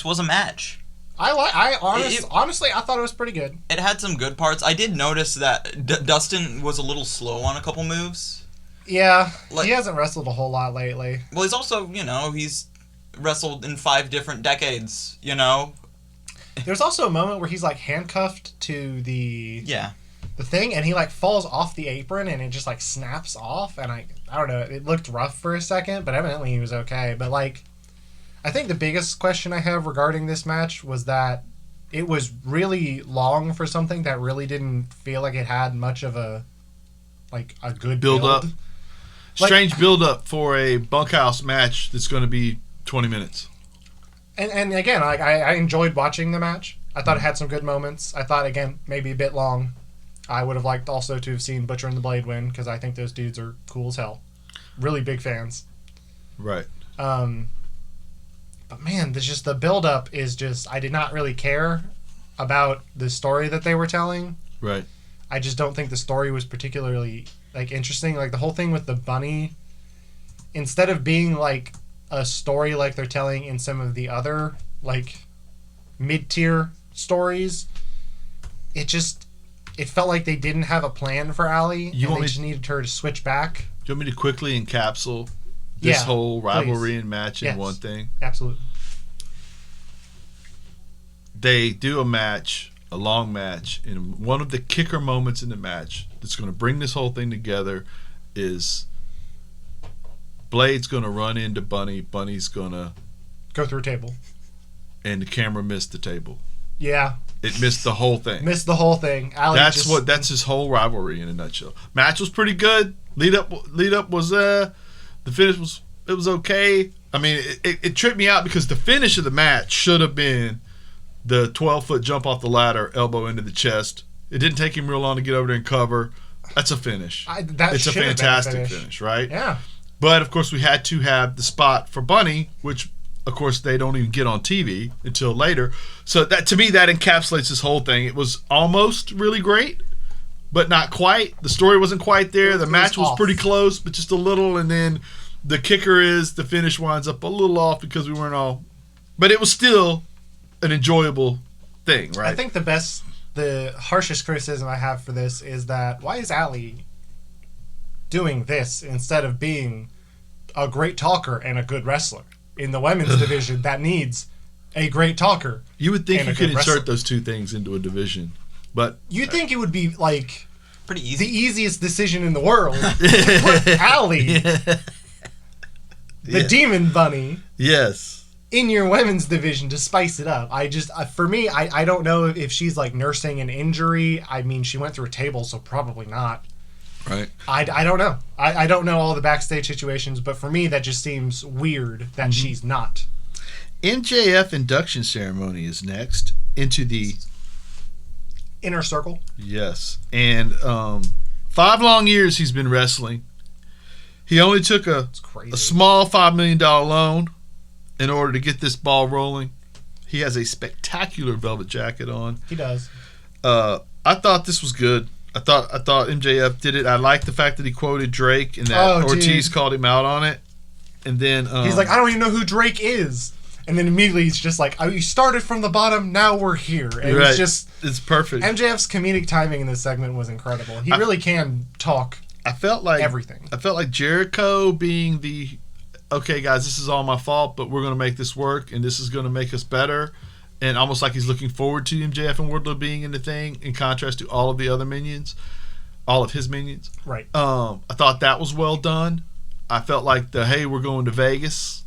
Speaker 3: was a match.
Speaker 2: Honestly, I thought it was pretty good.
Speaker 3: It had some good parts. I did notice that Dustin was a little slow on a couple moves.
Speaker 2: Yeah,
Speaker 3: Like-
Speaker 2: he hasn't wrestled a whole lot lately.
Speaker 3: Well, he's also, he's wrestled in 5 different decades,
Speaker 2: There's also a moment where he's like handcuffed to the
Speaker 3: Yeah.
Speaker 2: thing, and he like falls off the apron, and it just like snaps off. And I don't know. It looked rough for a second, but evidently he was okay. But like, I think the biggest question I have regarding this match was that it was really long for something that really didn't feel like it had much of a good
Speaker 1: Build up.
Speaker 2: Like-
Speaker 1: Strange build up for a bunkhouse match that's going to be 20 minutes.
Speaker 2: And again, I enjoyed watching the match. I thought it had some good moments. I thought, again, maybe a bit long. I would have liked also to have seen Butcher and the Blade win, because I think those dudes are cool as hell. Really big fans.
Speaker 1: Right.
Speaker 2: But man, the build-up is just... I did not really care about the story that they were telling.
Speaker 1: Right.
Speaker 2: I just don't think the story was particularly interesting. Like the whole thing with the bunny, instead of being like a story like they're telling in some of the other mid-tier stories, it felt like they didn't have a plan for Allie, and they just needed her to switch back.
Speaker 1: Do you want me to quickly encapsulate this whole rivalry
Speaker 2: please.
Speaker 1: and match in one thing?
Speaker 2: Absolutely.
Speaker 1: They do a match, a long match, and one of the kicker moments in the match that's going to bring this whole thing together is Blade's going to run into Bunny. Bunny's going to
Speaker 2: go through a table,
Speaker 1: and the camera missed the table.
Speaker 2: Yeah.
Speaker 1: It missed the whole thing.
Speaker 2: Missed the whole thing. Allie
Speaker 1: That's his whole rivalry in a nutshell. Match was pretty good. Lead up was the finish was okay. I mean, it tripped me out because the finish of the match should have been the 12-foot jump off the ladder, elbow into the chest. It didn't take him real long to get over there and cover. That's a finish. It's a fantastic finish, right?
Speaker 2: Yeah.
Speaker 1: But of course, we had to have the spot for Bunny, which of course they don't even get on TV until later. So that, to me, that encapsulates this whole thing. It was almost really great, but not quite. The story wasn't quite there. The match was pretty close, but just a little. And then the kicker is the finish winds up a little off because we weren't all. But it was still an enjoyable thing, right?
Speaker 2: I think the harshest criticism I have for this is that why is Allie doing this instead of being a great talker and a good wrestler in the women's division that needs a great talker?
Speaker 1: You would think
Speaker 2: and
Speaker 1: you
Speaker 2: a
Speaker 1: could
Speaker 2: good
Speaker 1: insert
Speaker 2: wrestler.
Speaker 1: those two things into a division, but
Speaker 2: You'd think it would be like
Speaker 3: Pretty easy.
Speaker 2: the easiest decision in the world to put Allie, the Demon Bunny,
Speaker 1: yes.
Speaker 2: in your women's division to spice it up. For me, I don't know if she's like nursing an injury. I mean, she went through a table, so probably not.
Speaker 1: Right.
Speaker 2: I don't know. I don't know all the backstage situations, but for me, that just seems weird that she's not.
Speaker 1: MJF induction ceremony is next into the
Speaker 2: Inner Circle.
Speaker 1: Yes. And 5 long years he's been wrestling. He only took a small $5 million loan in order to get this ball rolling. He has a spectacular velvet jacket on.
Speaker 2: He does.
Speaker 1: I thought this was good. I thought MJF did it. I like the fact that he quoted Drake and that Ortiz called him out on it. And then
Speaker 2: he's like, I don't even know who Drake is. And then immediately he's just like, oh, you started from the bottom, now we're here. And
Speaker 1: right. It's perfect.
Speaker 2: MJF's comedic timing in this segment was incredible. He really can talk.
Speaker 1: I felt like
Speaker 2: everything.
Speaker 1: I felt like Jericho being the, okay, guys, this is all my fault, but we're going to make this work, and this is going to make us better. And almost like he's looking forward to MJF and Wardlow being in the thing, in contrast to all of the other minions, all of his minions.
Speaker 2: Right.
Speaker 1: I thought that was well done. I felt like the, hey, we're going to Vegas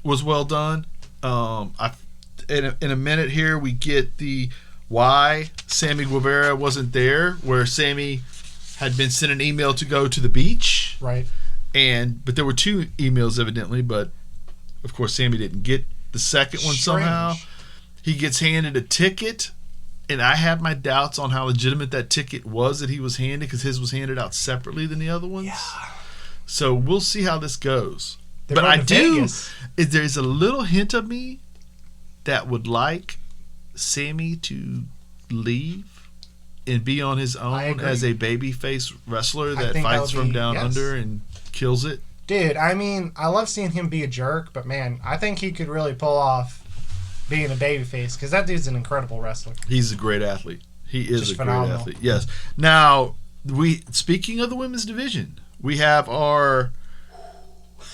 Speaker 1: was well done. In a minute here, we get the why Sammy Guevara wasn't there, where Sammy had been sent an email to go to the beach.
Speaker 2: Right.
Speaker 1: But there were 2 emails evidently, but of course Sammy didn't get the second one somehow. He gets handed a ticket, and I have my doubts on how legitimate that ticket was that he was handed, because his was handed out separately than the other ones.
Speaker 2: Yeah.
Speaker 1: So we'll see how this goes.
Speaker 2: They're
Speaker 1: but I do.
Speaker 2: Vegas.
Speaker 1: There's a little hint of me that would like Sammy to leave and be on his own as a babyface wrestler that fights from down under and kills it.
Speaker 2: Dude, I mean, I love seeing him be a jerk, but man, I think he could really pull off being a babyface, because that dude's an incredible wrestler.
Speaker 1: He's a great athlete. He is
Speaker 2: Just
Speaker 1: a
Speaker 2: phenomenal.
Speaker 1: great athlete. Yes. Now, speaking of the women's division, we have our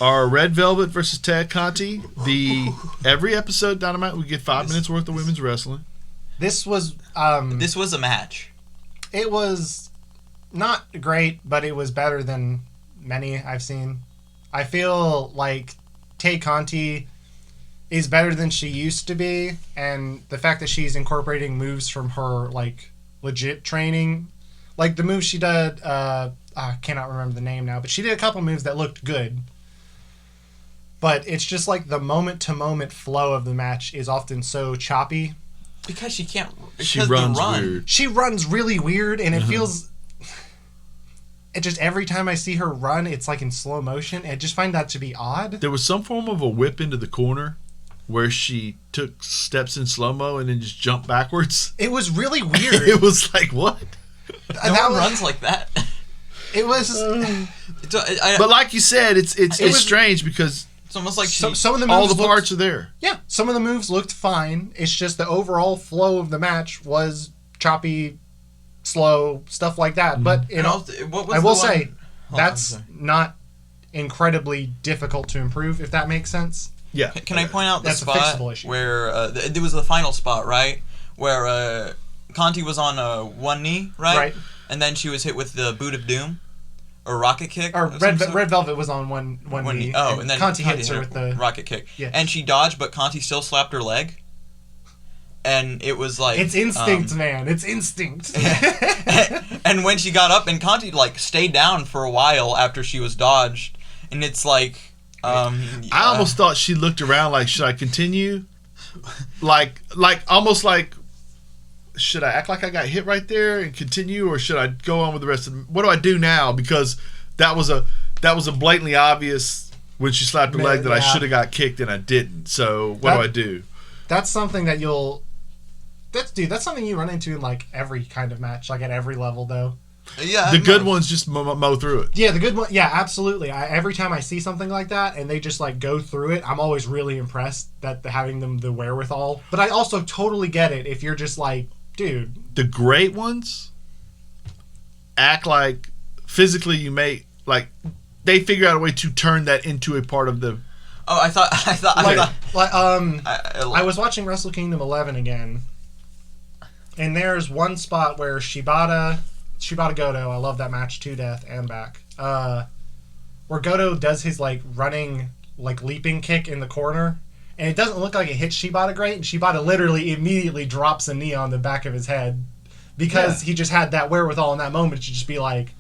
Speaker 1: Red Velvet versus Tad Conti. Every episode Dynamite we get 5 minutes worth of women's wrestling.
Speaker 2: This was
Speaker 3: a match.
Speaker 2: It was not great, but it was better than many I've seen. I feel like Tay Conti is better than she used to be, and the fact that she's incorporating moves from her like legit training, like the moves she did, I cannot remember the name now, but she did a couple moves that looked good. But it's just like the moment-to-moment flow of the match is often so choppy.
Speaker 3: Because she can't...
Speaker 1: She runs weird.
Speaker 2: She runs really weird, and it feels... It just, every time I see her run, it's like in slow motion. I just find that to be odd.
Speaker 1: There was some form of a whip into the corner where she took steps in slow-mo and then just jumped backwards.
Speaker 2: It was really weird.
Speaker 1: It was like, what?
Speaker 3: No one runs like that.
Speaker 2: It was...
Speaker 1: but like you said, it's strange because...
Speaker 3: It's almost like
Speaker 2: some of the moves
Speaker 1: all the parts are there.
Speaker 2: Yeah, some of the moves looked fine. It's just the overall flow of the match was choppy, slow, stuff like that. Mm-hmm. But I will say that's not incredibly difficult to improve, if that makes sense.
Speaker 1: Yeah.
Speaker 3: Can I point out the
Speaker 2: that's
Speaker 3: spot
Speaker 2: a fixable issue.
Speaker 3: Where it was the final spot, right? Where Conti was on one knee, right?
Speaker 2: Right.
Speaker 3: And then she was hit with the boot of doom. Or rocket kick.
Speaker 2: Or Red Velvet was on one knee.
Speaker 3: Oh, and then
Speaker 2: Conti hits her with the
Speaker 3: rocket kick.
Speaker 2: Yes.
Speaker 3: And she dodged, but Conti still slapped her leg. And it was like...
Speaker 2: It's instinct, man. It's instinct.
Speaker 3: And when she got up, and Conti like stayed down for a while after she was dodged. And it's like...
Speaker 1: I almost thought she looked around like, should I continue? like almost like... Should I act like I got hit right there and continue, or should I go on with the rest of what do I do now? Because that was a blatantly obvious when she slapped her leg that I should have got kicked and I didn't. So what do I do?
Speaker 2: That's something that that's something you run into in like every kind of match, like at every level though.
Speaker 3: Yeah.
Speaker 1: The good ones just mow through it.
Speaker 2: Yeah, the good one. Yeah, absolutely. Every time I see something like that and they just like go through it, I'm always really impressed that having them the wherewithal. But I also totally get it if you're just like, dude.
Speaker 1: The great ones act like physically you may like they figure out a way to turn that into a part of the.
Speaker 3: Oh, I thought.
Speaker 2: I was watching Wrestle Kingdom 11 again, and there's one spot where Shibata Goto. I love that match to death and back. Where Goto does his like running like leaping kick in the corner. And it doesn't look like it hits Shibata great, and Shibata literally immediately drops a knee on the back of his head because he just had that wherewithal in that moment to just be like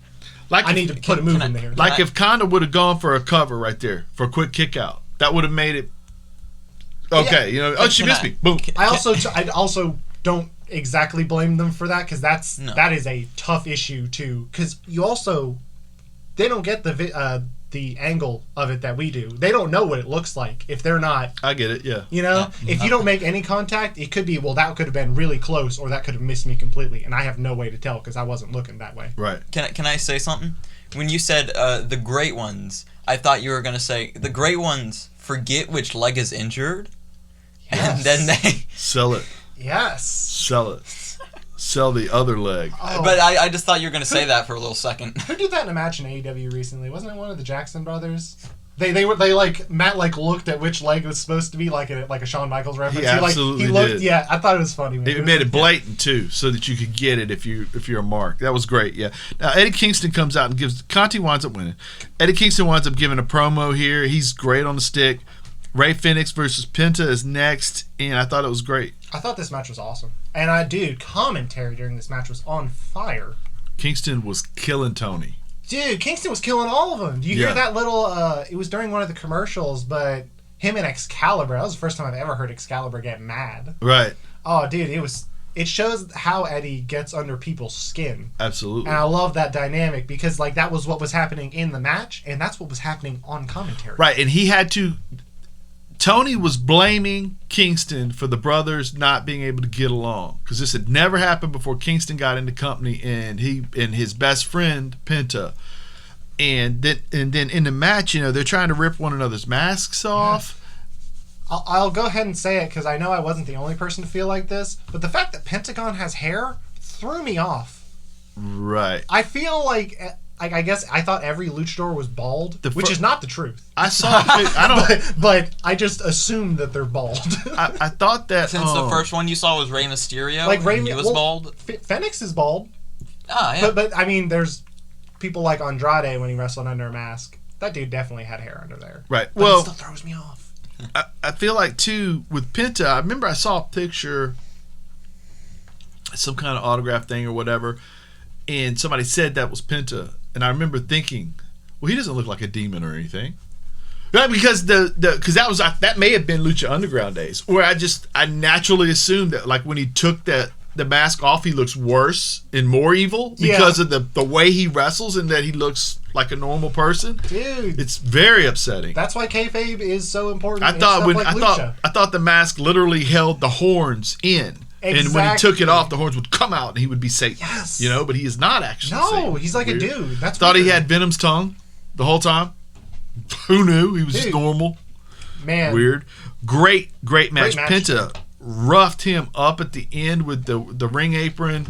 Speaker 2: I need to put a move in there.
Speaker 1: Like if Conda would have gone for a cover right there for a quick kick out, that would have made it okay. Yeah. You know, she missed me. Boom.
Speaker 2: I also don't exactly blame them for that because
Speaker 3: No.
Speaker 2: that is a tough issue too. Because you also they don't get the angle of it that we do. They don't know what it looks like if they're not.
Speaker 1: I get it. Yeah.
Speaker 2: You know, if you don't make any contact, it could be that could have been really close, or that could have missed me completely, and I have no way to tell because I wasn't looking that way.
Speaker 1: Right.
Speaker 3: Can I say something? When you said the great ones, I thought you were gonna say the great ones forget which leg is injured, and then they.
Speaker 1: Sell it.
Speaker 2: Yes.
Speaker 1: Sell it. Sell the other leg.
Speaker 2: Oh.
Speaker 3: But I just thought you were gonna say that for a little second.
Speaker 2: Who did that in a match in AEW recently? Wasn't it one of the Jackson brothers? They like Matt looked at which leg it was supposed to be like a Shawn Michaels reference.
Speaker 1: He absolutely
Speaker 2: he looked.
Speaker 1: did.
Speaker 2: Yeah, I thought it was funny. Man.
Speaker 1: It made it blatant too, so that you could get it if you're a mark. That was great. Yeah. Now Eddie Kingston comes out and gives. Conti winds up winning. Eddie Kingston winds up giving a promo here. He's great on the stick. Ray Phoenix versus Penta is next, and I thought it was great.
Speaker 2: I thought this match was awesome, and commentary during this match was on fire.
Speaker 1: Kingston was killing Tony.
Speaker 2: Dude, Kingston was killing all of them. Do you hear that little? It was during one of the commercials, but him and Excalibur. That was the first time I've ever heard Excalibur get mad.
Speaker 1: Right.
Speaker 2: Oh, dude, it shows how Eddie gets under people's skin.
Speaker 1: Absolutely.
Speaker 2: And I love that dynamic because that was what was happening in the match, and that's what was happening on commentary.
Speaker 1: Right, and he had to. Tony was blaming Kingston for the brothers not being able to get along because this had never happened before Kingston got into company and his best friend Penta, and then in the match, they're trying to rip one another's masks off.
Speaker 2: I'll go ahead and say it because I know I wasn't the only person to feel like this, but the fact that Pentagon has hair threw me off.
Speaker 1: Right.
Speaker 2: I feel like I guess I thought every luchador was bald, which is not the truth.
Speaker 1: I saw. I don't.
Speaker 2: but I just assumed that they're bald.
Speaker 1: I thought that
Speaker 3: Since the first one you saw was Rey Mysterio, he was bald.
Speaker 2: Fenix is bald.
Speaker 3: Ah, yeah.
Speaker 2: But I mean, there's people like Andrade when he wrestled under a mask. That dude definitely had hair under there.
Speaker 1: Right.
Speaker 2: But
Speaker 1: Well,
Speaker 2: it still throws me off.
Speaker 1: I feel like too with Penta. I remember I saw a picture, some kind of autograph thing or whatever, and somebody said that was Penta. And I remember thinking, well, he doesn't look like a demon or anything, right? Because that may have been Lucha Underground days, where I naturally assumed that when he took the mask off, he looks worse and more evil because of the way he wrestles and that he looks like a normal person.
Speaker 2: Dude,
Speaker 1: it's very upsetting.
Speaker 2: That's why kayfabe is so important.
Speaker 1: I thought the mask literally held the horns in.
Speaker 2: Exactly.
Speaker 1: And when he took it off, the horns would come out and he would be Satan.
Speaker 2: Yes.
Speaker 1: But he is not actually
Speaker 2: No,
Speaker 1: Satan.
Speaker 2: he's like weird. A dude. That's
Speaker 1: thought
Speaker 2: weird.
Speaker 1: he had Venom's tongue the whole time. Who knew? He was just normal.
Speaker 2: Man.
Speaker 1: Weird. Great match. Penta roughed him up at the end with the ring apron.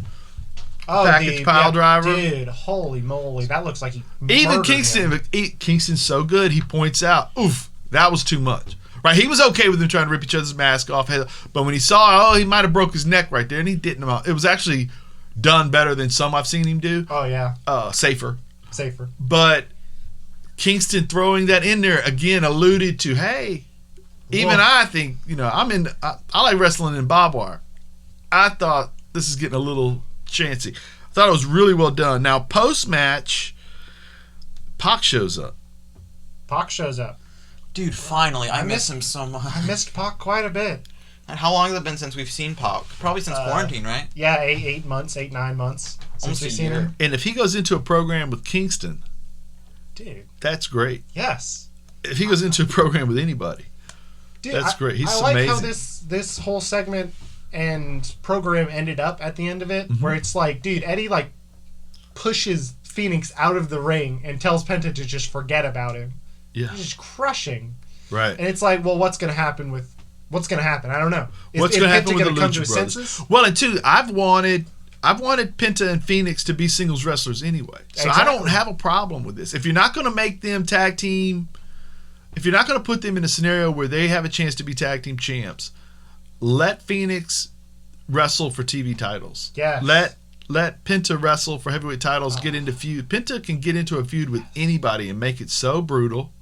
Speaker 1: Package pile driver.
Speaker 2: Dude, holy moly. That looks like he
Speaker 1: even Kingston. Kingston's so good, he points out, oof, that was too much. Right, he was okay with them trying to rip each other's mask off, but when he saw, he might have broke his neck right there, and he didn't. It was actually done better than some I've seen him do.
Speaker 2: Oh yeah,
Speaker 1: safer.
Speaker 2: But
Speaker 1: Kingston throwing that in there again alluded to, hey, even I think I like wrestling in barbed wire. I thought this is getting a little chancy. I thought it was really well done. Now post match, Pac shows up.
Speaker 3: Dude, finally. I miss him so much.
Speaker 2: I missed Pac quite a bit.
Speaker 3: And how long has it been since we've seen Pac? Probably since quarantine, right?
Speaker 2: Yeah, 8 months, 9 months since we've seen him.
Speaker 1: And if he goes into a program with Kingston,
Speaker 2: dude,
Speaker 1: that's great.
Speaker 2: Yes.
Speaker 1: If he goes into a program with anybody, dude, that's great. He's amazing. I like
Speaker 2: how this whole segment and program ended up at the end of it, where it's like, dude, Eddie pushes Phoenix out of the ring and tells Penta to just forget about him.
Speaker 1: Yeah.
Speaker 2: He's just crushing.
Speaker 1: Right.
Speaker 2: And it's like, well, what's going to happen? I don't know.
Speaker 1: What's going to happen with the
Speaker 2: come
Speaker 1: Lucha
Speaker 2: to his
Speaker 1: Brothers?
Speaker 2: Senses?
Speaker 1: Well, and two, I've wanted Penta and Phoenix to be singles wrestlers anyway. So
Speaker 2: exactly.
Speaker 1: I don't have a problem with this. If you're not going to make them tag team, if you're not going to put them in a scenario where they have a chance to be tag team champs, let Phoenix wrestle for TV titles.
Speaker 2: Yeah.
Speaker 1: Let Penta wrestle for heavyweight titles, get into feud. Penta can get into a feud with anybody and make it so brutal.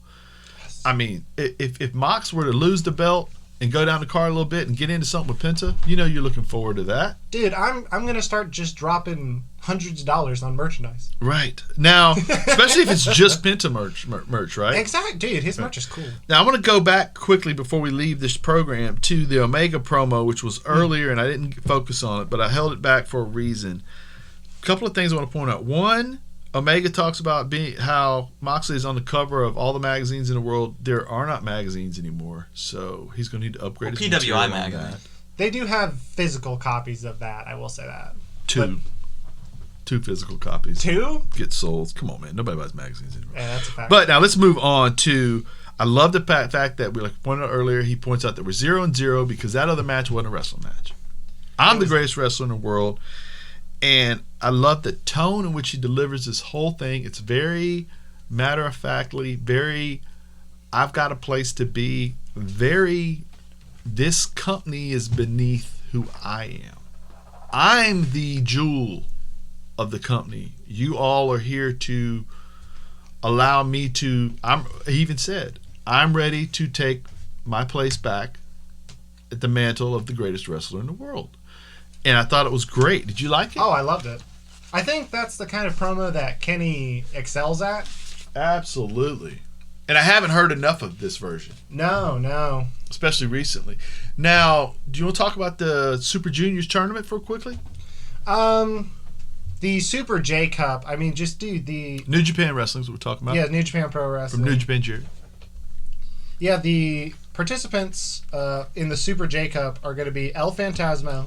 Speaker 1: I mean, if Mox were to lose the belt and go down the card a little bit and get into something with Penta, you're looking forward to that.
Speaker 2: Dude, I'm gonna start just dropping hundreds of dollars on merchandise.
Speaker 1: Right. Now, especially if it's just Penta merch, right?
Speaker 2: Exactly. Dude, his merch is cool.
Speaker 1: Now, I want to go back quickly before we leave this program to the Omega promo, which was earlier, and I didn't focus on it, but I held it back for a reason. A couple of things I want to point out. One, Omega talks about how Moxley is on the cover of all the magazines in the world. There are not magazines anymore, so he's going to need to upgrade his material
Speaker 3: PWI
Speaker 1: on
Speaker 3: magazine.
Speaker 1: that.
Speaker 2: They do have physical copies of that, I will say that.
Speaker 1: Two physical copies.
Speaker 2: 2?
Speaker 1: Get sold. Come on, man. Nobody buys magazines anymore.
Speaker 2: Yeah, that's a fact.
Speaker 1: But now let's move on to, I love the fact that we pointed out earlier, he points out that we're 0-0 because that other match wasn't a wrestling match. I'm the greatest wrestler in the world, and I love the tone in which he delivers this whole thing. It's very matter-of-factly, very, I've got a place to be, very, this company is beneath who I am. I'm the jewel of the company. You all are here to allow me to, he even said, I'm ready to take my place back at the mantle of the greatest wrestler in the world. And I thought it was great. Did you like it?
Speaker 2: Oh, I loved it. I think that's the kind of promo that Kenny excels at.
Speaker 1: Absolutely. And I haven't heard enough of this version.
Speaker 2: No.
Speaker 1: Especially recently. Now, do you want to talk about the Super Juniors tournament for quickly?
Speaker 2: The Super J Cup, I mean, just dude, the...
Speaker 1: New Japan Wrestling is what we're talking about.
Speaker 2: Yeah, New Japan Pro Wrestling.
Speaker 1: From New Japan Jerry.
Speaker 2: Yeah, the participants in the Super J Cup are going to be El Phantasmo,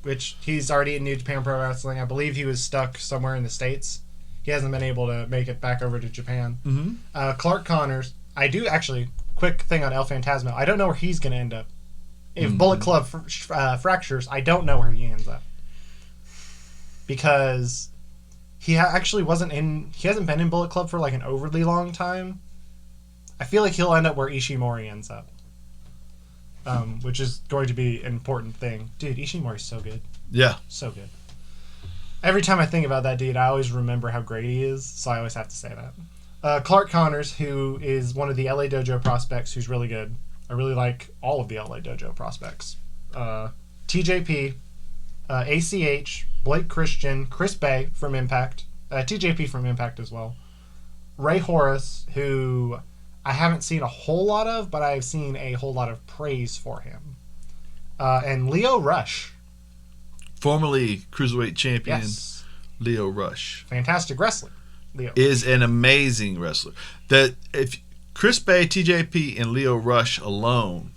Speaker 2: which he's already in New Japan Pro Wrestling. I believe he was stuck somewhere in the States. He hasn't been able to make it back over to Japan.
Speaker 1: Mm-hmm.
Speaker 2: Clark Connors. I do actually, quick thing on El Phantasmo. I don't know where he's going to end up. If Bullet Club fractures, I don't know where he ends up. Because he actually he hasn't been in Bullet Club for like an overly long time. I feel like he'll end up where Ishimori ends up. Which is going to be an important thing. Dude, Ishimori's so good.
Speaker 1: Yeah.
Speaker 2: So good. Every time I think about that dude, I always remember how great he is, so I always have to say that. Clark Connors, who is one of the LA Dojo prospects, who's really good. I really like all of the LA Dojo prospects. TJP, ACH, Blake Christian, Chris Bay from Impact, TJP from Impact as well. Ray Horace, who I haven't seen a whole lot of, but I've seen a whole lot of praise for him. And Leo Rush.
Speaker 1: Formerly Cruiserweight Champion,
Speaker 2: Yes.
Speaker 1: Leo Rush.
Speaker 2: Fantastic wrestler. Leo.
Speaker 1: Is an amazing wrestler. That if Chris Bay, TJP, and Leo Rush alone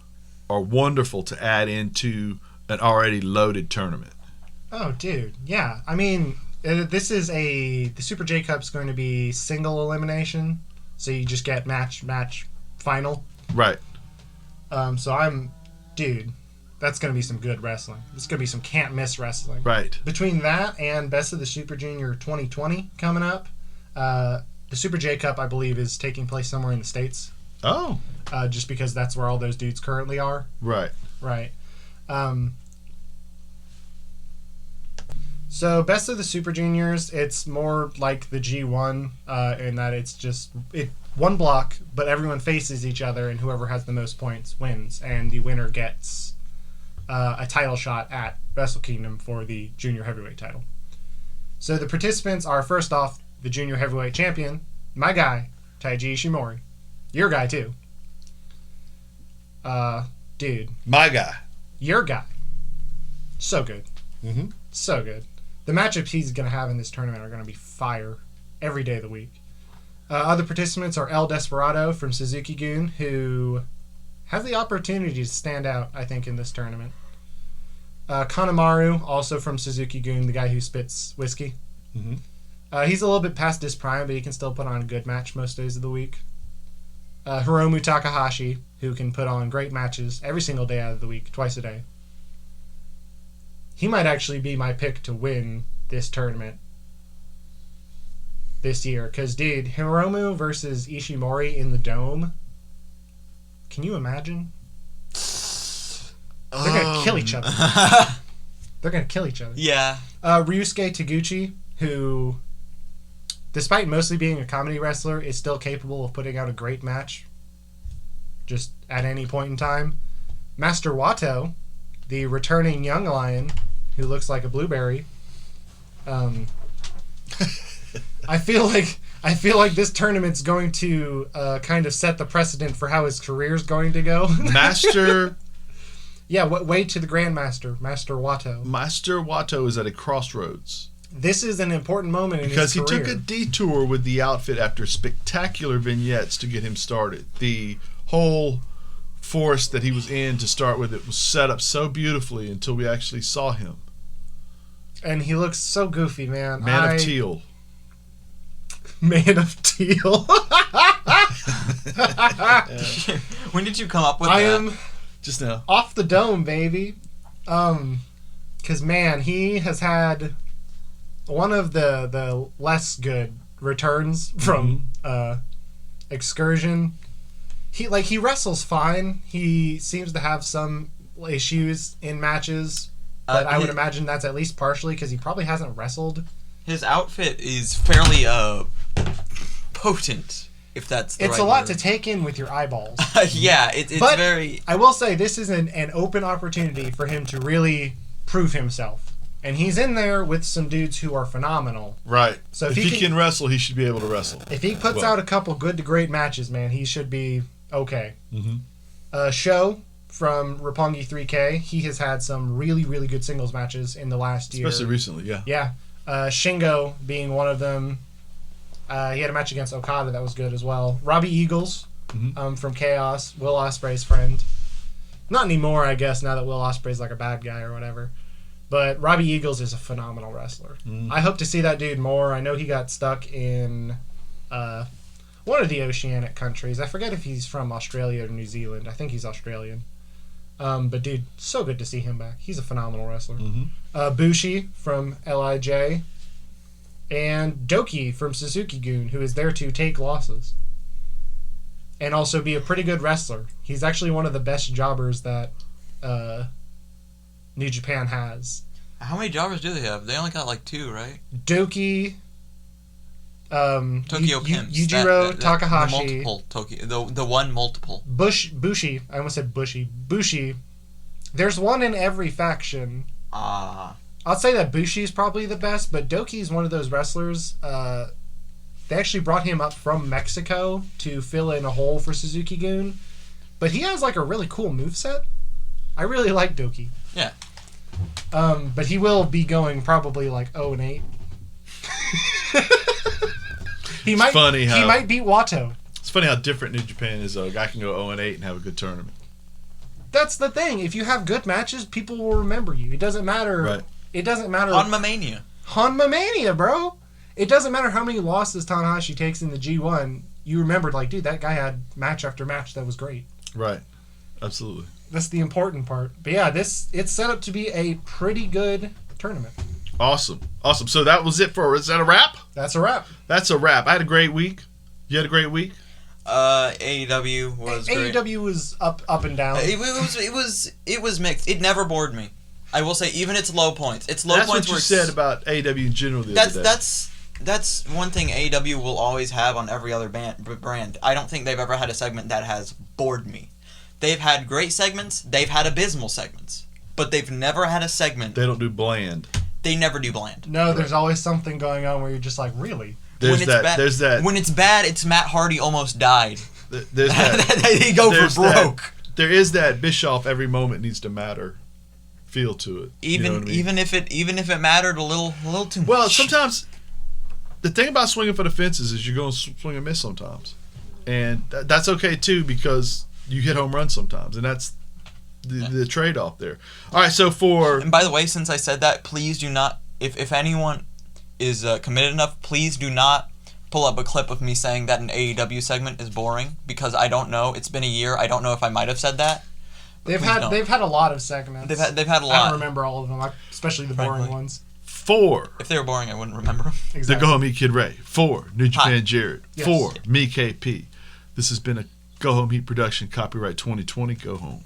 Speaker 1: are wonderful to add into an already loaded tournament.
Speaker 2: Oh, dude. Yeah. I mean, the Super J Cup's going to be single elimination. So you just get match, final.
Speaker 1: Right.
Speaker 2: Dude, that's going to be some good wrestling. It's going to be some can't miss wrestling.
Speaker 1: Right.
Speaker 2: Between that and Best of the Super Junior 2020 coming up, the Super J Cup, I believe, is taking place somewhere in the States.
Speaker 1: Oh.
Speaker 2: Just because that's where all those dudes currently are.
Speaker 1: Right.
Speaker 2: Right. So Best of the Super Juniors, it's more like the G1 in that it's just one block, but everyone faces each other, and whoever has the most points wins, and the winner gets a title shot at Wrestle Kingdom for the Junior Heavyweight title. So the participants are, first off, the Junior Heavyweight Champion, my guy, Taiji Ishimori. Your guy, too. Dude.
Speaker 1: My guy.
Speaker 2: Your guy. So good.
Speaker 1: Mm-hmm.
Speaker 2: So good. The matchups he's going to have in this tournament are going to be fire every day of the week. Other participants are El Desperado from Suzuki-gun, who have the opportunity to stand out, I think, in this tournament. Kanemaru, also from Suzuki-gun, the guy who spits whiskey.
Speaker 1: Mm-hmm.
Speaker 2: He's a little bit past his prime, but he can still put on a good match most days of the week. Hiromu Takahashi, who can put on great matches every single day out of the week, twice a day. He might actually be my pick to win this tournament this year. Because, dude, Hiromu versus Ishimori in the Dome. Can you imagine? They're going to kill each other. They're going to kill each other.
Speaker 3: Yeah.
Speaker 2: Ryusuke Taguchi, who, despite mostly being a comedy wrestler, is still capable of putting out a great match just at any point in time. Master Wato, the returning young lion who looks like a blueberry. I feel like this tournament's going to kind of set the precedent for how his career's going to go.
Speaker 1: Master.
Speaker 2: Yeah, way to the Grandmaster, Master Watto.
Speaker 1: Master Watto is at a crossroads.
Speaker 2: This is an important moment in
Speaker 1: because
Speaker 2: his career.
Speaker 1: Because he took a detour with the outfit after spectacular vignettes to get him started. The whole forest that he was in to start with, it was set up so beautifully until we actually saw him.
Speaker 2: And he looks so goofy, man.
Speaker 1: Man of Teal.
Speaker 2: Man of Teal.
Speaker 3: When did you come up with
Speaker 2: I
Speaker 3: that?
Speaker 2: am
Speaker 1: just now.
Speaker 2: Off the dome, baby. Because, man, he has had one of the less good returns from Excursion. He wrestles fine. He seems to have some issues in matches, but I would imagine that's at least partially because he probably hasn't wrestled.
Speaker 3: His outfit is fairly potent, if that's the
Speaker 2: It's
Speaker 3: right
Speaker 2: a lot
Speaker 3: word.
Speaker 2: to take in with your eyeballs.
Speaker 3: Yeah, it's
Speaker 2: but
Speaker 3: very...
Speaker 2: I will say this is an open opportunity for him to really prove himself. And he's in there with some dudes who are phenomenal.
Speaker 1: Right.
Speaker 2: So
Speaker 1: if he can wrestle, he should be able to wrestle.
Speaker 2: If he puts out a couple good to great matches, man, he should be okay.
Speaker 1: Mm-hmm.
Speaker 2: Sho from Roppongi 3K, he has had some really, really good singles matches in the last year.
Speaker 1: Especially recently, yeah.
Speaker 2: Yeah. Shingo being one of them. He had a match against Okada that was good as well. Robbie Eagles from Chaos, Will Ospreay's friend. Not anymore, I guess, now that Will Ospreay's like a bad guy or whatever. But Robbie Eagles is a phenomenal wrestler. I hope to see that dude more. I know he got stuck in one of the oceanic countries. I forget if he's from Australia or New Zealand. I think he's Australian. But dude, so good to see him back. He's a phenomenal wrestler. Bushi from LIJ. And Doki from Suzuki-gun, who is there to take losses. And also be a pretty good wrestler. He's actually one of the best jobbers that New Japan has.
Speaker 3: How many jobbers do they have? They only got like 2, right?
Speaker 2: Doki,
Speaker 3: Tokyo Pimps.
Speaker 2: Yujiro Takahashi.
Speaker 3: The multiple Tokyo. The one multiple.
Speaker 2: Bushi. I almost said Bushi. Bushi. There's one in every faction. I'd say that Bushi's probably the best, but Doki's one of those wrestlers. They actually brought him up from Mexico to fill in a hole for Suzuki-gun. But he has like a really cool moveset. I really like Doki.
Speaker 3: Yeah.
Speaker 2: But he will be going probably like 0-8. He might beat Watto.
Speaker 1: It's funny how different New Japan is, though. A guy can go 0-8 and have a good tournament.
Speaker 2: That's the thing. If you have good matches, people will remember you. It doesn't matter.
Speaker 1: Right.
Speaker 2: It doesn't matter.
Speaker 3: Hanma Mania.
Speaker 2: Hanma Mania, bro. It doesn't matter how many losses Tanahashi takes in the G1. You remembered, like, dude, that guy had match after match that was great.
Speaker 1: Right. Absolutely.
Speaker 2: That's the important part. But yeah, it's set up to be a pretty good tournament.
Speaker 1: Awesome. So that was it is that a wrap?
Speaker 2: That's a wrap.
Speaker 1: That's a wrap. I had a great week. You had a great week?
Speaker 3: AEW was great.
Speaker 2: AEW was up and down.
Speaker 3: It was mixed. It never bored me. I will say, even its low points. Its low
Speaker 1: That's
Speaker 3: points
Speaker 1: what you said about AEW in general the other day.
Speaker 3: That's one thing AEW will always have on every other brand. I don't think they've ever had a segment that has bored me. They've had great segments. They've had abysmal segments. But they've never had a segment.
Speaker 1: They don't do bland.
Speaker 3: They never do bland.
Speaker 2: No, there's always something going on where you're just like, really?
Speaker 1: There's that.
Speaker 3: When it's bad, it's Matt Hardy almost died.
Speaker 1: There's that.
Speaker 3: They go for broke.
Speaker 1: There is that Bischoff every moment needs to matter feel to it.
Speaker 3: Even if it mattered a little too much.
Speaker 1: Well, sometimes the thing about swinging for the fences is you're going to swing and miss sometimes, and that's okay too because you hit home runs sometimes, and that's the trade-off there. All right,
Speaker 3: and by the way, since I said that, please do not. If anyone is committed enough, please do not pull up a clip of me saying that an AEW segment is boring because I don't know. It's been a year. I don't know if I might have said that.
Speaker 2: They've had a lot of segments.
Speaker 3: They've had a lot.
Speaker 2: I don't remember all of them, especially the boring ones.
Speaker 1: 4.
Speaker 3: If they were boring, I wouldn't remember them.
Speaker 1: The
Speaker 2: Exactly.
Speaker 1: Go Home Eat Kid Ray. 4. New Japan Jared.
Speaker 2: Yes.
Speaker 1: 4. Me KP. This has been a Go Home Heat production. Copyright 2020. Go home.